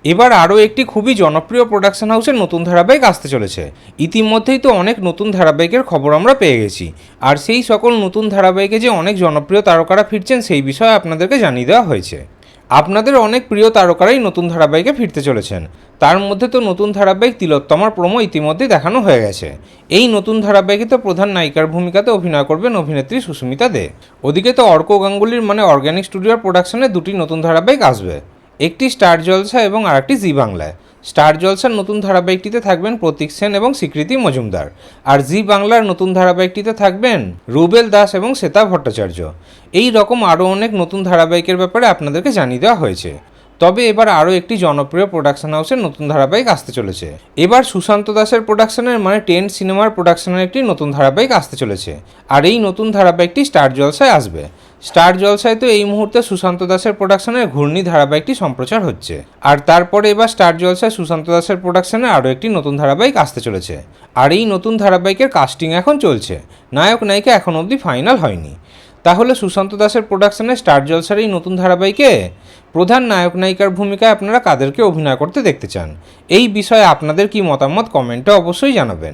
এবার আরও একটি খুবই জনপ্রিয় প্রোডাকশন হাউসের নতুন ধারাবাহিক আসতে চলেছে। ইতিমধ্যেই তো অনেক নতুন ধারাবাহিকের খবর আমরা পেয়ে গেছি, আর সেই সকল নতুন ধারাবাহিকে যে অনেক জনপ্রিয় তারকারা ফিরছেন সেই বিষয়ে আপনাদেরকে জানিয়ে দেওয়া হয়েছে। আপনাদের অনেক প্রিয় তারকারাই নতুন ধারাবাহিকে ফিরতে চলেছেন। তার মধ্যে তো নতুন ধারাবাহিক তিলোত্তমার প্রোমো ইতিমধ্যেই দেখানো হয়ে গেছে। এই নতুন ধারাবাহিকে তো প্রধান নায়িকার ভূমিকাতে অভিনয় করবেন অভিনেত্রী সুস্মিতা দে। ওদিকে তো অর্ক গাঙ্গুলির মানে অর্গানিক স্টুডিওর প্রোডাকশনে দুটি নতুন ধারাবাহিক আসবে, একটি স্টার জলসা এবং আরেকটি জি বাংলায়। স্টার জলসার নতুন ধারাবাহিকটিতে থাকবেন প্রতীক সেন এবং স্বীকৃতি মজুমদার, আর জি বাংলার নতুন ধারাবাহিকটিতে থাকবেন রুবেল দাস এবং শ্বেতা ভট্টাচার্য। এই রকম আরও অনেক নতুন ধারাবাহিকের ব্যাপারে আপনাদেরকে জানিয়ে দেওয়া হয়েছে। তবে এবার আরও একটি জনপ্রিয় প্রোডাকশন হাউসের নতুন ধারাবাহিক আসতে চলেছে। এবার সুশান্ত দাসের প্রোডাকশনের মানে 10 সিনেমার প্রোডাকশনের একটি নতুন ধারাবাহিক আসতে চলেছে, আর এই নতুন ধারাবাহিকটি স্টার জলসায় আসবে। স্টার জলসায় তো এই মুহূর্তে সুশান্ত দাসের প্রোডাকশনের ঘূর্ণি ধারাবাহিকটি সম্প্রচার হচ্ছে, আর তারপরে এবার স্টার জলসায় সুশান্ত দাসের প্রোডাকশনে আরও একটি নতুন ধারাবাহিক আসতে চলেছে। আর এই নতুন ধারাবাহিকের কাস্টিং এখন চলছে, নায়ক নায়িকা এখন অবধি ফাইনাল হয়নি। তাহলে সুশান্ত দাসের প্রোডাকশনে স্টার জলসার এই নতুন ধারাবাহিকে প্রধান নায়ক নায়িকার ভূমিকায় আপনারা কাদেরকে অভিনয় করতে দেখতে চান? এই বিষয়ে আপনাদের কি মতামত কমেন্টে অবশ্যই জানাবেন।